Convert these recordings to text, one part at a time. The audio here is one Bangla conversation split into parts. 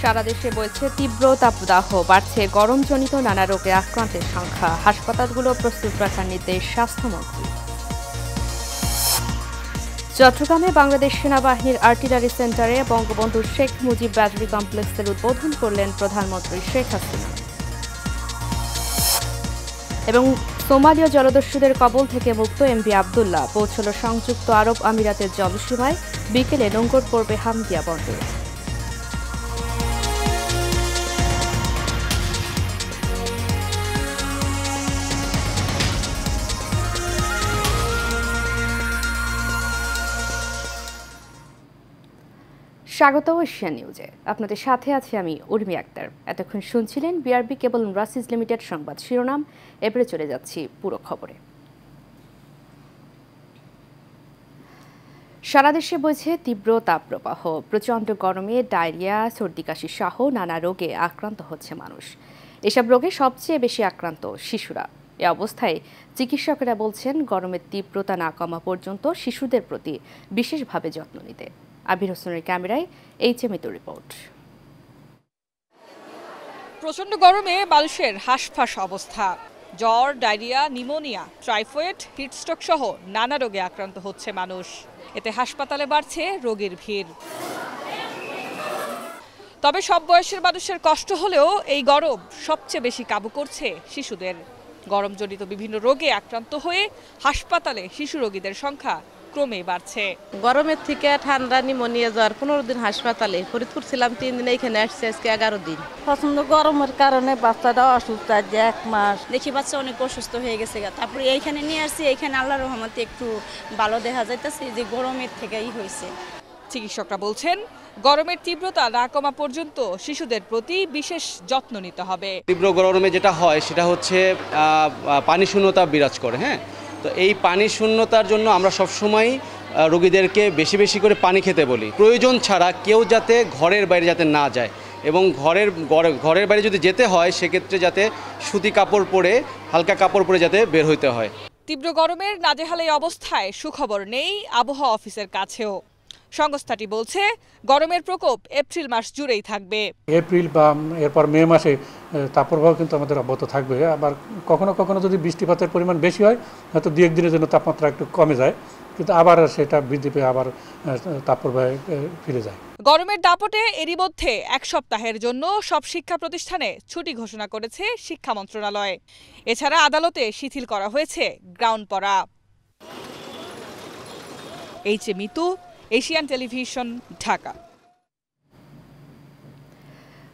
সারা দেশে বইছে তীব্র তাপদাহ, বাড়ছে গরমজনিত নানা রোগে আক্রান্তের সংখ্যা। হাসপাতালগুলো প্রস্তুত রাখার নির্দেশ স্বাস্থ্যমন্ত্রী। চট্টগ্রামে বাংলাদেশ সেনাবাহিনীর আর্টিলারি সেন্টারে বঙ্গবন্ধু শেখ মুজিব ব্যাটারি কমপ্লেক্সের উদ্বোধন করলেন প্রধানমন্ত্রী শেখ হাসিনা। এবং সোমালীয় জলদস্যুদের কবল থেকে মুক্ত এমভি আবদুল্লাহ পৌঁছল সংযুক্ত আরব আমিরাতের জলসীমায়। বিকেলে নোঙ্গর পড়বে হামদিয়া বন্দর। স্বাগত এশিয়ান নিউজে, আপনাদের সাথে আছি আমি উর্মি আক্তার। এতক্ষণ শুনছিলেন বিআরবি কেবল ইন্ডাস্ট্রিজ লিমিটেড সংবাদ শিরোনাম। এবারে চলে যাচ্ছি পুরো খবরে। সারা দেশে বইছে তীব্র তাপপ্রবাহ। প্রচণ্ড গরমে ডায়রিয়া, সর্দি কাশি সহ নানা রোগে আক্রান্ত হচ্ছে মানুষ। এসব রোগে সবচেয়ে বেশি আক্রান্ত শিশুরা। এ অবস্থায় চিকিৎসকেরা বলছেন গরমের তীব্রতা না কমা পর্যন্ত শিশুদের প্রতি বিশেষভাবে যত্ন নিতে। আবির হোসেনের ক্যামেরায় এইচএমইতো রিপোর্ট। প্রচণ্ড গরমে মানুষের হাঁসফাঁস অবস্থা। জ্বর, ডায়রিয়া, নিউমোনিয়া, টাইফয়েড, হিটস্ট্রোক সহ নানা রোগে আক্রান্ত হচ্ছে মানুষ। এতে হাসপাতালে বাড়ছে রোগীর ভিড়। তবে সব বয়সের মানুষের কষ্ট হলেও এই গরম সবচেয়ে বেশি কাবু করছে শিশুদের। গরমজনিত বিভিন্ন রোগে আক্রান্ত হয়ে হাসপাতালে শিশু রোগীদের সংখ্যা ক্রমে বাড়ছে। গরমের থেকে ঠান্ডা, নিউমোনিয়া, জ্বর 15 দিন হাসপাতালে, ফরিদপুর ছিলাম 3 দিন, এখানে আসছে আজকে 11 দিন। প্রচন্ড গরমের কারণে বাচ্চাটা অসুস্থ, আছে 1 মাস। দেখি বাচ্চা অনেক অসুস্থ হয়ে গেছে। তারপরে এইখানে নিয়ে আসছি, এইখানে আল্লাহর রহমতে একটু ভালো দেখা যাইতেছে, যে গরমের থেকেই হয়েছে। চিকিৎসকরা বলছেন গরমের তীব্রতা না কমা পর্যন্ত শিশুদের প্রতি বিশেষ যত্ন নিতে হবে। তীব্র গরমে যেটা হয় সেটা হচ্ছে পানি শূন্যতা বিরাজ করে। তো এই পানি শূন্যতার জন্য আমরা সবসময় রোগীদেরকে বেশি বেশি করে পানি খেতে বলি। প্রয়োজন ছাড়া কেউ যাতে ঘরের বাইরে যাতে না যায়, এবং ঘরের বাইরে যদি যেতে হয় সেক্ষেত্রে যাতে সুতি কাপড় পরে, হালকা কাপড় পরে যাতে বের হইতে হয়। তীব্র গরমের নাজেহাল এই অবস্থায় সুখবর নেই আবহাওয়া অফিসের কাছেও। সংস্থাটি বলছে গরমের প্রকোপ এপ্রিল মাস জুড়েই থাকবে। এপ্রিল বা এরপর মে মাসে তাপপ্রবাহ কিন্তু আমাদের অব্যাহত থাকবে। আবার কখনো কখনো যদি বৃষ্টিপাতের পরিমাণ বেশি হয়, হয়তো 2-1 দিনের জন্য তাপমাত্রা একটু কমে যায়, কিন্তু আবার সেটা বৃদ্ধি পেয়ে আবার তাপপ্রবাহে ফিরে যায়। গরমের দাপটে এরই মধ্যে 1 সপ্তাহের জন্য সব শিক্ষা প্রতিষ্ঠানে ছুটি ঘোষণা করেছে শিক্ষা মন্ত্রণালয়। এছাড়া আদালতে শিথিল করা হয়েছে গ্রাউন্ড পড়া। এইচএমইতো, এশিয়ান টেলিভিশন, ঢাকা।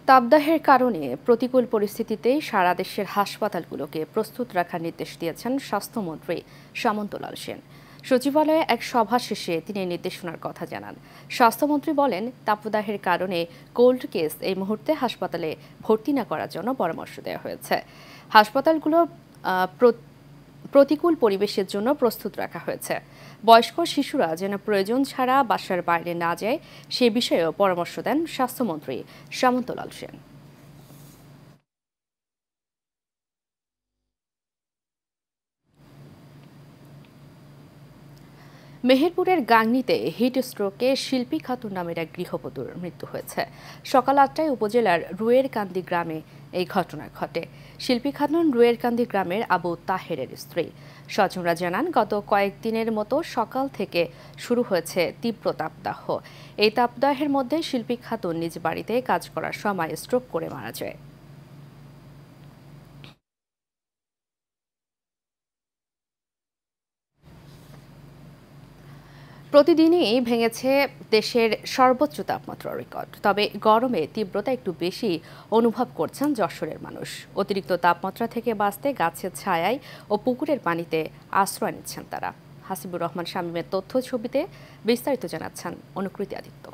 তাপদাহের কারণে প্রতিকূল পরিস্থিতিতে সারা দেশের হাসপাতালগুলোকে প্রস্তুত রাখার নির্দেশ দিয়েছেন স্বাস্থ্যমন্ত্রী সামন্তলাল সেন। সচিবালয়ে এক সভা শেষে তিনি নির্দেশনার কথা জানান। স্বাস্থ্যমন্ত্রী বলেন, তাপদাহের কারণে কোল্ড কেস এই মুহূর্তে হাসপাতালে ভর্তি না করার জন্য পরামর্শ দেওয়া হয়েছে। হাসপাতালগুলো প্রতিকূল পরিবেশের জন্য প্রস্তুত রাখা হয়েছে। বয়স্ক শিশুরা যেন প্রয়োজন ছাড়া বাসার বাইরে না যায় সে বিষয়েও পরামর্শ দেন স্বাস্থ্যমন্ত্রী সামন্তলাল সেন। মেহেরপুরের গাংনীতে হিট স্ট্রোকে শিল্পী খাতুন নামের এক গৃহবধূর মৃত্যু হয়েছে। সকাল 8টায় উপজেলার রুয়েরকান্দি গ্রামে এই ঘটনা ঘটে। শিল্পী খাতুন রুয়েরকান্দি গ্রামের আবু তাহেরের স্ত্রী। স্বজনরা জানান, গত কয়েকদিনের মতো সকাল থেকে শুরু হয়েছে তীব্র তাপদাহ। এই তাপদাহের মধ্যে শিল্পী খাতুন নিজ বাড়িতে কাজ করার সময় স্ট্রোক করে মারা যায়। প্রতিদিনই ভেঙেছে দেশের সর্বোচ্চ তাপমাত্রার রেকর্ড। তবে গরমে তীব্রতা একটু বেশি অনুভব করছেন যশোরের মানুষ। অতিরিক্ত তাপমাত্রা থেকে বাঁচতে গাছের ছায়ায় ও পুকুরের পানিতে আশ্রয় নিচ্ছেন তারা। হাসিবুর রহমান শামীমের তথ্য ছবিতে বিস্তারিত জানাচ্ছেন অনুকৃতি আদিত্য।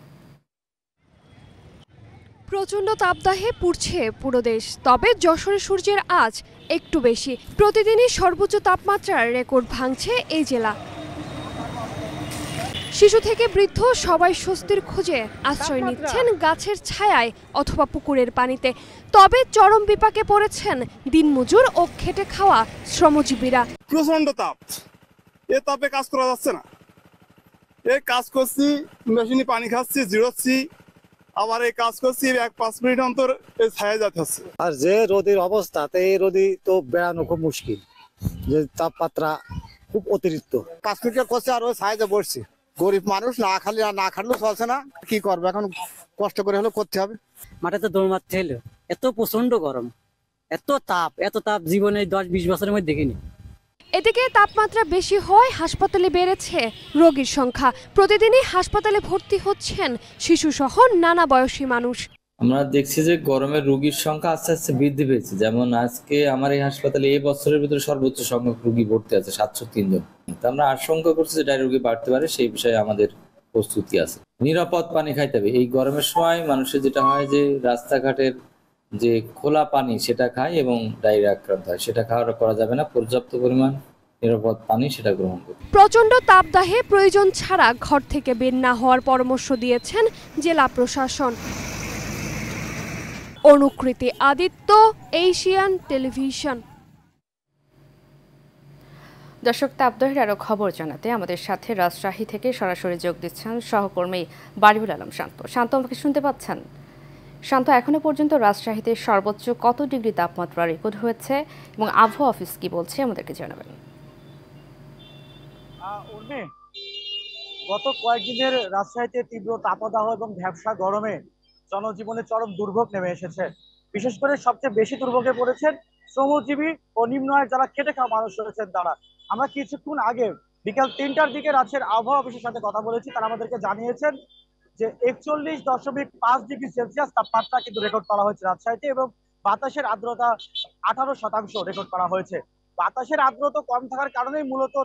প্রচণ্ড তাপদাহে পুড়ছে পুরো দেশ। তবে যশোরে সূর্যের আজ একটু বেশি। প্রতিদিনই সর্বোচ্চ তাপমাত্রার রেকর্ড ভাঙছে এই জেলা। শিশু থেকে বৃদ্ধ সবাই স্বস্তির খোঁজে আশ্রয় নিচ্ছেন গাছের ছায়ায় অথবা পুকুরের পানিতে। তবে চরম বিপাকে পড়েছেন দিনমজুর ও খেটে খাওয়া শ্রমজীবীরা। প্রচন্ড তাপ, এ তাপে কাজ করা যাচ্ছে না। এই কাজ করছি, মেশিনে পানি খাচ্ছি, জিরোচ্ছি, আবার এই কাজ করছি 1-5 মিনিট অন্তর এই ছায়া যেতে হচ্ছে। আর যে রোদের অবস্থা, এই রোদি তো বেড়ানো খুব মুশকিল, যে তাপমাত্রা খুব অতিরিক্ত। 5 মিনিট করছে আর ওই ছায়াতে বসছি। গরিব মানুষ না খাটলেও চলছে না, কি করবো এখন, কষ্ট করে হলেও করতে হবে। মাঠে দৌড় মারতে হলো, এত প্রচন্ড গরম, এত তাপ জীবনে 10-20 বছরের মধ্যে দেখিনি। এদিকে তাপমাত্রা বেশি হয় হাসপাতালে বেড়েছে রোগীর সংখ্যা। প্রতিদিনই হাসপাতালে ভর্তি হচ্ছেন শিশুসহ নানা বয়সী মানুষ। আমরা দেখছি যে গরমের রোগীর সংখ্যা আস্তে আস্তে বৃদ্ধি পেয়েছে। যেমন আজকে আমার এই হাসপাতালে এই বছরের ভিতরে সর্বোচ্চ সংখ্যক রোগী ভর্তি আছে 703 জন। তো আমরা আশঙ্কা করছি যে ডায়রিয়া রোগী বাড়তে পারে, সেই বিষয়ে আমাদের প্রস্তুতি আছে। নিরাপদ পানি খাইতে হবে। এই গরমের সময় মানুষের যেটা হয় যে রাস্তাঘাটের যে খোলা পানি সেটা খায় এবং ডায়রিয়া আক্রান্ত হয়, সেটা খাওয়া করা যাবে না। পর্যাপ্ত পরিমাণ নিরাপদ পানি সেটা গ্রহণ করবে। প্রচণ্ড তাপদাহে প্রয়োজন ছাড়া ঘর থেকে বের না হওয়ার পরামর্শ দিয়েছেন জেলা প্রশাসন। অনুকৃতি আদিত্য, এশিয়ান টেলিভিশন। দর্শক, তাপদাহের আরও খবর জানাতে আমাদের সাথে রাজশাহী থেকে সরাসরি যোগ দিচ্ছেন সহকর্মী বারিউল আলম শান্ত। শান্ত, আমাকে শুনতে পাচ্ছেন? শান্ত, এখনো পর্যন্ত রাজশাহীতে সর্বোচ্চ কত ডিগ্রি তাপমাত্রা রেকর্ড হয়েছে এবং আবহাওয়া অফিস কি বলছে আমাদেরকে জানাবেন। গত কয়েকদিনের রাজশাহীতে তীব্র তাপদাহ এবং ভ্যাপসা গরমে জনজীবনে চরম দুর্ভোগ নেমে এসেছে। বিশেষ করে সবচেয়ে বেশি দুর্ভোগে পড়েছেন শ্রমজীবী ও নিম্ন আয়ের যারা খেটে খাওয়া মানুষ রয়েছেন তারা। আমরা কিছুক্ষণ আগে বিকাল 3টার দিকে রাজ্যের আবহাওয়া অফিসের সাথে কথা বলেছি। তারা আমাদেরকে জানিয়েছেন যে 41.5 ডিগ্রি সেলসিয়াস তাপমাত্রা কিন্তু রেকর্ড করা হয়েছে রাজশাহীতে এবং বাতাসের আর্দ্রতা 18% রেকর্ড করা হয়েছে। বাতাসের আর্দ্রতা কম থাকার কারণেই মূলত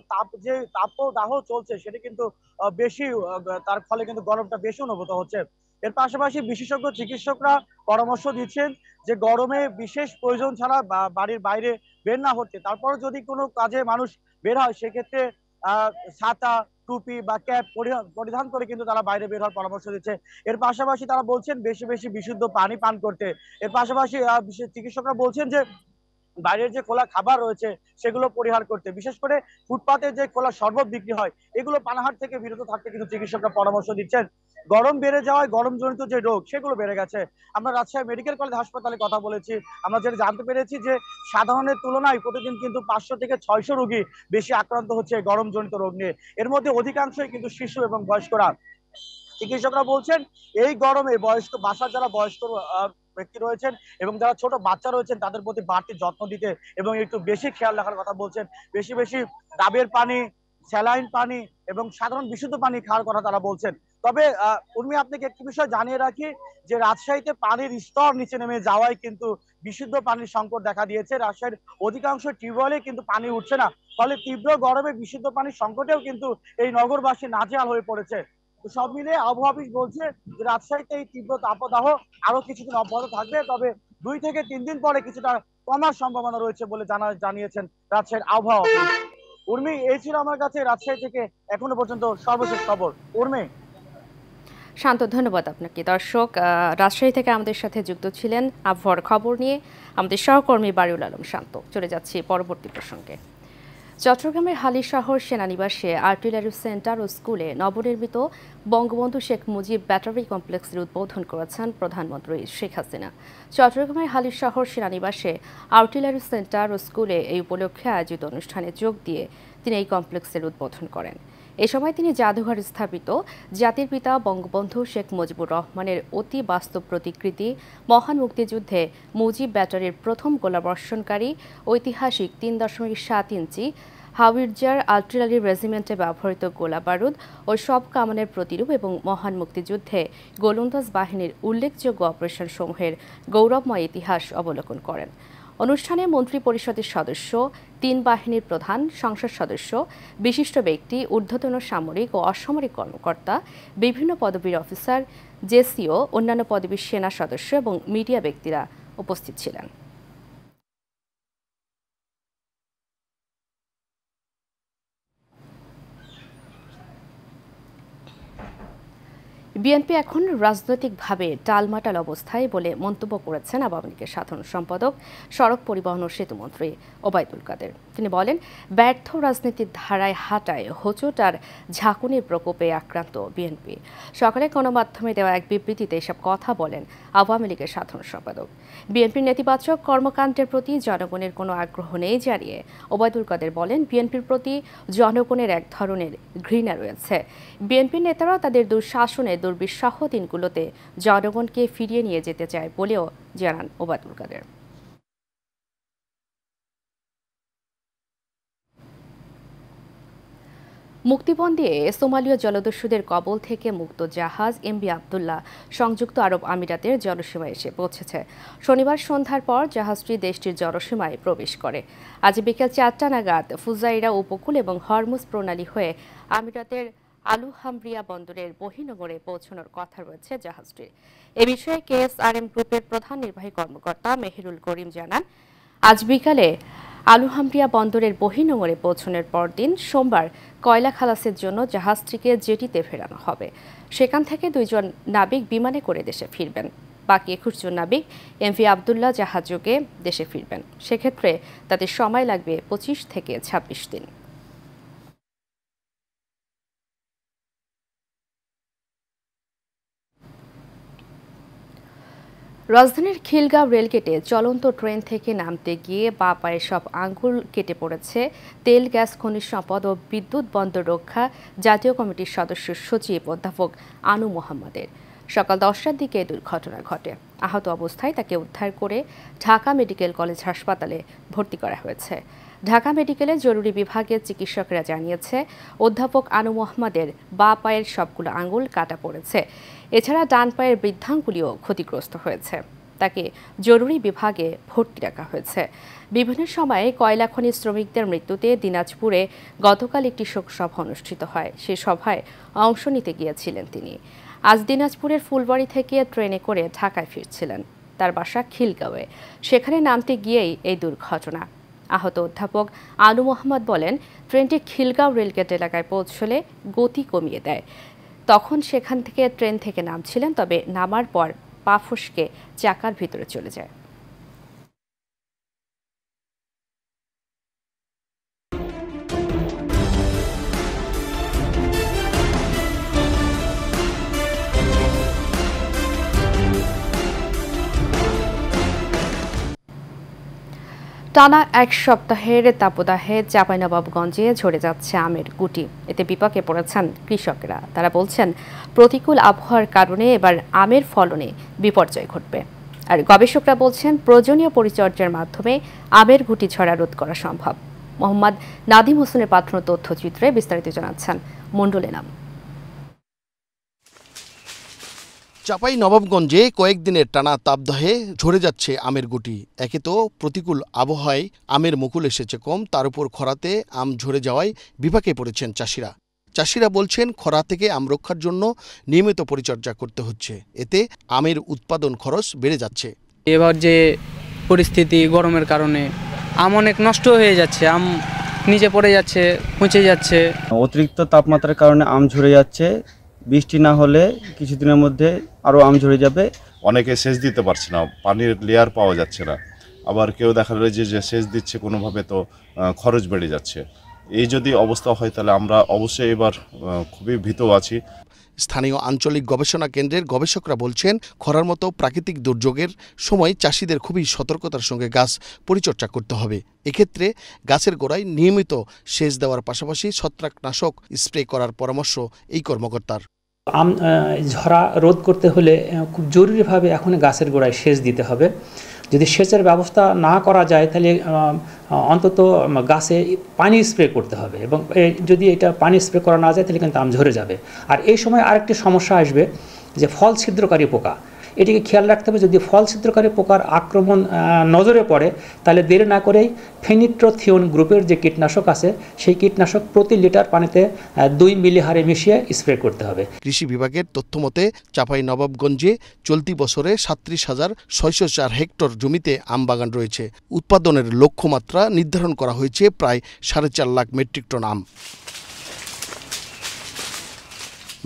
তাপদাহ চলছে, সেটা কিন্তু বেশি, তার ফলে কিন্তু গরমটা বেশি অনুভূত হচ্ছে। এর পাশাপাশি বিশেষজ্ঞ চিকিৎসকরা পরামর্শ দিচ্ছেন যে গরমে বিশেষ প্রয়োজন ছাড়া বাড়ির বাইরে বের না হচ্ছে। তারপর যদি কোনো কাজে মানুষ বের হয় সেক্ষেত্রে ছাতা, টুপি বা ক্যাপ পরিধান করে কিন্তু তারা বাইরে বের হওয়ার পরামর্শ দিচ্ছে। এর পাশাপাশি তারা বলছেন বেশি বেশি বিশুদ্ধ পানি পান করতে। এর পাশাপাশি চিকিৎসকরা বলছেন যে বাইরের যে খোলা খাবার রয়েছে সেগুলো পরিহার করতে, বিশেষ করে ফুটপাতে যে খোলা শরবত বিক্রি হয় এগুলো পানাহার থেকে বিরত থাকতে কিন্তু চিকিৎসকরা পরামর্শ দিচ্ছেন। গরম বেড়ে যাওয়ায় গরমজনিত যে রোগ সেগুলো বেড়ে গেছে। আমরা রাজশাহী মেডিকেল কলেজ হাসপাতালে কথা বলেছি, আমরা যেটা জানতে পেরেছি যে সাধারণের তুলনায় প্রতিদিন কিন্তু 500 থেকে 600 রোগী বেশি আক্রান্ত হচ্ছে গরমজনিত রোগ নিয়ে। এর মধ্যে অধিকাংশই কিন্তু শিশু এবং বয়স্করা। চিকিৎসকরা বলছেন এই গরমে বাসার যারা বয়স্ক ব্যক্তি রয়েছেন এবং যারা ছোট বাচ্চা রয়েছেন তাদের প্রতি বাড়তি যত্ন দিতে এবং একটু বেশি খেয়াল রাখার কথা বলছেন। বেশি বেশি ডাবের পানি, স্যালাইন পানি এবং সাধারণ বিশুদ্ধ পানি খাওয়ার কথা তারা বলছেন। তবে উর্মি, আপনাকে একটি বিষয় জানিয়ে রাখি যে রাজশাহীতে পানির স্তর নিচে নেমে যাওয়ায় কিন্তু বিশুদ্ধ পানির সংকট দেখা দিয়েছে। রাজশাহীর অধিকাংশ টিউবওয়েলে কিন্তু পানি উঠছে না, ফলে তীব্র গরমে বিশুদ্ধ পানির সংকটেও কিন্তু এই নগরবাসী নাজেহাল হয়ে পড়েছে। সব মিলে আবহাওয়া অফিস বলছে যে রাজশাহীতে এই তীব্র তাপদাহ আরো কিছুদিন অব্যাহত থাকবে, তবে 2 থেকে 3 দিন পরে কিছুটা কমার সম্ভাবনা রয়েছে বলে জানিয়েছেন রাজশাহীর আবহাওয়া অফিস। উর্মি, এই ছিল আমার কাছে রাজশাহী থেকে এখনো পর্যন্ত সর্বশেষ খবর। উর্মি। শান্ত, ধন্যবাদ আপনাকে। দর্শক, রাজশাহী থেকে আমাদের সাথে যুক্ত ছিলেন আবহাওয়ার খবর নিয়ে আমাদের সহকর্মী বারিউল আলম শান্ত। চলে যাচ্ছি পরবর্তী প্রসঙ্গে। চট্টগ্রামের হালিশহর সেনানিবাসে আর্টিলারি সেন্টার ও স্কুলে নবনির্মিত বঙ্গবন্ধু শেখ মুজিব ব্যাটারি কমপ্লেক্সের উদ্বোধন করেছেন প্রধানমন্ত্রী শেখ হাসিনা। চট্টগ্রামের হালিশহর সেনানিবাসে আর্টিলারি সেন্টার ও স্কুলে এই উপলক্ষে আয়োজিত অনুষ্ঠানে যোগ দিয়ে তিনি এই কমপ্লেক্সের উদ্বোধন করেন। এ সময় তিনি জাদুঘর স্থাপিত জাতির পিতা বঙ্গবন্ধু শেখ মুজিবুর রহমানের অতি বাস্তব প্রতিকৃতি মহান মুক্তিযুদ্ধে মুজিব ব্যাটারির প্রথম গোলাবর্ষণকারী ঐতিহাসিক 3.7 ইঞ্চি হাউইটজার আর্টিলারি রেজিমেন্টে ব্যবহৃত গোলা বারুদ ও সব কামানের প্রতিরূপ এবং মহান মুক্তিযুদ্ধে গোলন্দাজ বাহিনীর উল্লেখযোগ্য অপারেশনসমূহের গৌরবময় ইতিহাস অবলোকন করেন। অনুষ্ঠানে মন্ত্রী পরিষদের সদস্য, 3 বাহিনীর প্রধান, সংসদ সদস্য, বিশিষ্ট ব্যক্তি, ঊর্ধ্বতন সামরিক ও অসামরিক কর্মকর্তা, বিভিন্ন পদবীর অফিসার, জেসিও, অন্যান্য পদবীর সেনা সদস্য এবং মিডিয়া ব্যক্তিরা উপস্থিত ছিলেন। বিএনপি এখন রাজনৈতিকভাবে টালমাটাল অবস্থায় বলে মন্তব্য করেছেন আওয়ামী লীগের সাধারণ সম্পাদক, সড়ক পরিবহন ও সেতুমন্ত্রী ওবায়দুল কাদের। তিনি বলেন, ব্যর্থ রাজনীতির ধারায় হাঁটায় হোঁচট আর ঝাঁকুনির প্রকোপে আক্রান্ত বিএনপি। সকালে গণমাধ্যমে দেওয়া এক বিবৃতিতে এসব কথা বলেন আওয়ামী লীগের সাধারণ সম্পাদক। বিএনপির নেতিবাচক কর্মকাণ্ডের প্রতি জনগণের কোনো আগ্রহ নেই জানিয়ে ওবায়দুল কাদের বলেন, বিএনপির প্রতি জনগণের এক ধরনের ঘৃণা রয়েছে। বিএনপির নেতারা তাদের দুঃশাসনের দুর্বিষহ দিনগুলোতে জনগণকে ফিরিয়ে নিয়ে যেতে চায় বলেও জানান ওবায়দুল কাদের। মুক্তিপণ দিয়ে সোমালীয় জলদস্যুদের কবল থেকে মুক্ত জাহাজ এমভি আবদুল্লাহ সংযুক্ত আরব আমিরাতের জলসীমায় এসে পৌঁছেছে। শনিবার সন্ধ্যার পর জাহাজটি দেশটির জলসীমায় প্রবেশ করে। আজ বিকেল 4টা নাগাদ ফুজাইরা উপকূল এবং হরমুজ প্রণালী হয়ে আমিরাতের আলুহামরিয়া বন্দরের বহিনগরে পৌঁছানোর কথা রয়েছে জাহাজটির। এ বিষয়ে কেএসআরএম গ্রুপের প্রধান নির্বাহী কর্মকর্তা মেহেরুল করিম জানান, আজ বিকালে আলুহামরিয়া বন্দরের বহিনগরে পৌঁছানোর পরদিন সোমবার কয়লা খালাসের জন্য জাহাজটিকে জেটিতে ফেরানো হবে। সেখান থেকে 2 জন নাবিক বিমানে করে দেশে ফিরবেন। বাকি 21 জন নাবিক এমভি আবদুল্লাহ জাহাজযোগে দেশে ফিরবেন। সেক্ষেত্রে তাদের সময় লাগবে 25 থেকে 26 দিন। রাজধানীর খিলগাঁও রেলগেটে চলন্ত ট্রেন থেকে নামতে গিয়ে বাঁ পায়ের সব আঙ্গুল কেটে পড়েছে তেল, গ্যাস, খনিজ সম্পদ ও বিদ্যুৎ বন্দর রক্ষা জাতীয় কমিটির সদস্য সচিব অধ্যাপক আনু মোহাম্মদের। সকাল 10টার দিকে এই দুর্ঘটনা ঘটে। আহত অবস্থায় তাকে উদ্ধার করে ঢাকা মেডিকেল কলেজ হাসপাতালে ভর্তি করা হয়েছে। ঢাকা মেডিকেলের জরুরি বিভাগের চিকিৎসকরা জানিয়েছে, অধ্যাপক আনু মোহাম্মদের বাঁ পায়ের সবগুলো আঙ্গুল কাটা পড়েছে। এছাড়া ডান পায়ের বৃদ্ধাঙ্গুলিও ক্ষতিগ্রস্ত হয়েছে। তাকে জরুরি বিভাগে ভর্তি রাখা হয়েছে। বিভিন্ন সময়ে কয়লা খনি শ্রমিকদের মৃত্যুতে দিনাজপুরে গতকাল একটি শোকসভা অনুষ্ঠিত হয়। সেই সভায় অংশ নিতে গিয়েছিলেন তিনি। আজ দিনাজপুরের ফুলবাড়ি থেকে ট্রেনে করে ঢাকায় ফিরছিলেন। তার বাসা খিলগাঁওয়ে। সেখানে নামতে গিয়েই এই দুর্ঘটনা। আহত অধ্যাপক আনু মোহাম্মদ বলেন, ট্রেনটি খিলগাঁও রেলগেট এলাকায় পৌঁছলে গতি কমিয়ে দেয়। তখন সেখান থেকে ট্রেন থেকে নামছিলেন, তবে নামার পর পা ফসকে চাকার ভিতরে চলে যায়। টানা 1 সপ্তাহের তাপদাহে চাঁপাইনবাবগঞ্জে ঝরে যাচ্ছে আমের গুটি। এতে বিপাকে পড়েছেন কৃষকরা। তারা বলছেন, প্রতিকূল আবহাওয়ার কারণে এবার আমের ফলনে বিপর্যয় ঘটবে। আর গবেষকরা বলছেন, প্রয়োজনীয় পরিচর্যার মাধ্যমে আমের গুটি ঝরা রোধ করা সম্ভব। মোহাম্মদ নাদিম হোসেনের পাঠানো তথ্যচিত্রে বিস্তারিত জানাচ্ছেন মণ্ডল এনাম। চাঁপাইনবাবগঞ্জে কয়েকদিনের টানা তাপদাহে ঝরে যাচ্ছে আমের গুটি। একে তো প্রতিকূল আবহাওয়ায় আমের মুকুল এসেছে কম, তার উপর খরাতে আম ঝরে যাওয়ায় বিপাকে পড়েছেন চাষিরা। চাষিরা বলছেন, খরা থেকে আম রক্ষার জন্য নিয়মিত পরিচর্যা করতে হচ্ছে। এতে আমের উৎপাদন খরচ বেড়ে যাচ্ছে। এবার যে পরিস্থিতি, গরমের কারণে আম অনেক নষ্ট হয়ে যাচ্ছে, আম নিচে পড়ে যাচ্ছে, পচে যাচ্ছে। অতিরিক্ত তাপমাত্রার কারণে আম ঝরে যাচ্ছে। বৃষ্টি না হলে কিছুদিনের মধ্যে আরও আম ঝরে যাবে। অনেকে সেচ দিতে পারছে না, পানির লেয়ার পাওয়া যাচ্ছে না। আবার কেউ দেখা যায় যে সেচ দিচ্ছে কোনোভাবে, তো খরচ বেড়ে যাচ্ছে। এই যদি অবস্থা হয় তাহলে আমরা অবশ্যই এবার খুবই ভীত আছি। স্থানীয় আঞ্চলিক গবেষণা কেন্দ্রের গবেষকরা বলছেন, খরার মতো প্রাকৃতিক দুর্যোগের সময় চাষিদের খুবই সতর্কতার সঙ্গে গাছ পরিচর্যা করতে হবে। এক্ষেত্রে গাছের গোড়ায় নিয়মিত সেচ দেওয়ার পাশাপাশি ছত্রাকনাশক স্প্রে করার পরামর্শ এই কর্মকর্তার। আম ঝরা রোধ করতে হলে খুব জরুরিভাবে এখন গাছের গোড়ায় সেচ দিতে হবে। যদি সেচের ব্যবস্থা না করা যায় তাহলে অন্তত গাছে পানি স্প্রে করতে হবে, এবং যদি এটা পানি স্প্রে করা না যায় তাহলে কিন্তু আম ঝরে যাবে। আর এই সময় আরেকটি সমস্যা আসবে, যে ফল ছিদ্রকারী পোকা। এটিকে খেয়াল রাখতে হবে, যদি ফল ছিদ্রকারী পোকার আক্রমণ নজরে পড়ে তাহলে দেরি না করেই ফেনিট্রোথিওন গ্রুপের যে কীটনাশক আছে সেই কীটনাশক প্রতি লিটার পানিতে 2 মিলি হারে মিশিয়ে স্প্রে করতে হবে। কৃষি বিভাগের তথ্য মতে চাঁপাইনবাবগঞ্জে চলতি বছরে 37,604 হেক্টর জমিতে আম বাগান রয়েছে। উৎপাদনের লক্ষ্যমাত্রা নির্ধারণ করা হয়েছে প্রায় 4.5 লাখ মেট্রিক টন আম।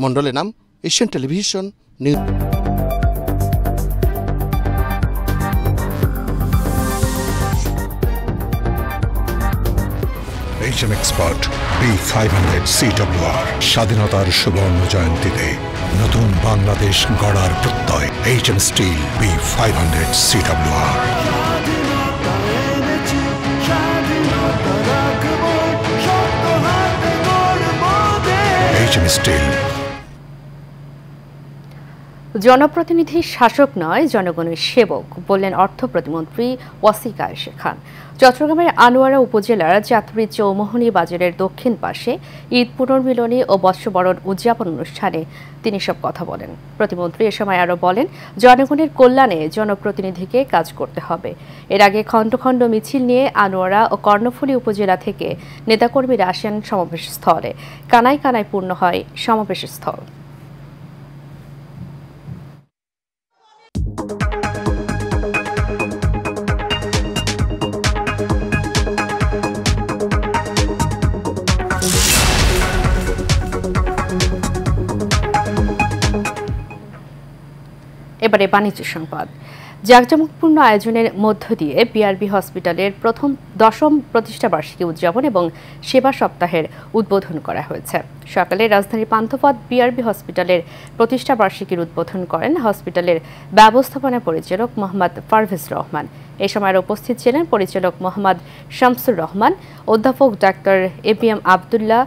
Mondal Enam, Asian television news. HMXpert B500 CWR স্বাধীনতার সুবর্ণ জয়ন্তীতে নতুন বাংলাদেশ গড়ার প্রত্যয়। HM Steel B500 CWR। HM Steel। জনপ্রতিনিধি শাসক নয়, জনগণের সেবক বললেন অর্থ প্রতিমন্ত্রী ওয়াসিক আয়েশা খান। চট্টগ্রামের আনোয়ারা উপজেলার চাঁদপুর চৌমোহনী বাজারের দক্ষিণ পাশে ঈদ পুনর্মিলনী ও বর্ষবরণ উদযাপন অনুষ্ঠানে তিনি সব কথা বলেন। প্রতিমন্ত্রী এ সময় আরও বলেন, জনগণের কল্যাণে জনপ্রতিনিধিকে কাজ করতে হবে। এর আগে খণ্ড খণ্ড মিছিল নিয়ে আনোয়ারা ও কর্ণফুলী উপজেলা থেকে নেতাকর্মীরা আসেন সমাবেশ স্থলে। কানায় কানায় পূর্ণ হয় সমাবেশ স্থল। এবারে বাণিজ্য সংবাদ। জাঁকজমকপূর্ণ আয়োজনের মধ্য দিয়ে বিআরবি হসপিটালের দশম প্রতিষ্ঠাবার্ষিকী উদযাপন এবং সেবা সপ্তাহের উদ্বোধন করা হয়েছে। সকালে রাজধানীর পান্থপথ বিআরবি হসপিটালের প্রতিষ্ঠাবার্ষিকীর উদ্বোধন করেন হসপিটালের ব্যবস্থাপনা পরিচালক মোহাম্মদ পারভেজ রহমান। এ সময় উপস্থিত ছিলেন পরিচালক মোহাম্মদ শামসুর রহমান, অধ্যাপক ডাক্তার ABM আবদুল্লাহ,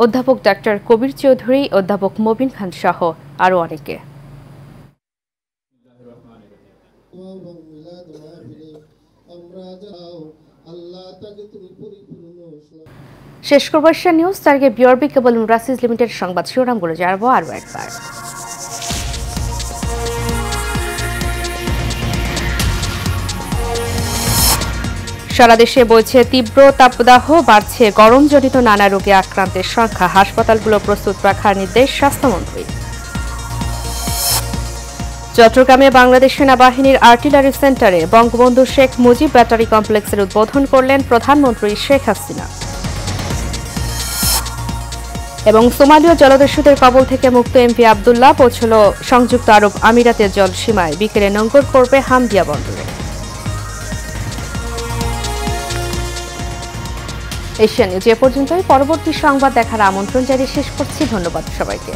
অধ্যাপক ডাক্তার কবির চৌধুরী, অধ্যাপক মবিন খান সহ আরও অনেকে। শেষ করব এশিয়ান নিউজ। তার আগে বিআরবি কেবল ইন্ডাস্ট্রিজ লিমিটেড সংবাদ শিরোনামগুলো জানাবো আরও একবার। সারা দেশে বইছে তীব্র তাপদাহ, বাড়ছে গরমজনিত নানা রোগে আক্রান্তের সংখ্যা। হাসপাতালগুলো প্রস্তুত রাখার নির্দেশ স্বাস্থ্যমন্ত্রী। চট্টগ্রামে বাংলাদেশ সেনাবাহিনীর আর্টিলারি সেন্টারে বঙ্গবন্ধু শেখ মুজিব ব্যাটারি কমপ্লেক্সের উদ্বোধন করলেন প্রধানমন্ত্রী শেখ হাসিনা। এবং সোমালীয় জলদস্যুদের কবল থেকে মুক্ত MP আবদুল্লাহ পৌঁছল সংযুক্ত আরব আমিরাতের জলসীমায়। বিকেলে নোঙ্গর করবে হামদিয়া বন্দরে। এশিয়ান নিউজ এ পর্যন্তই। পরবর্তী সংবাদ দেখার আমন্ত্রণ জানিয়ে শেষ করছি। ধন্যবাদ সবাইকে।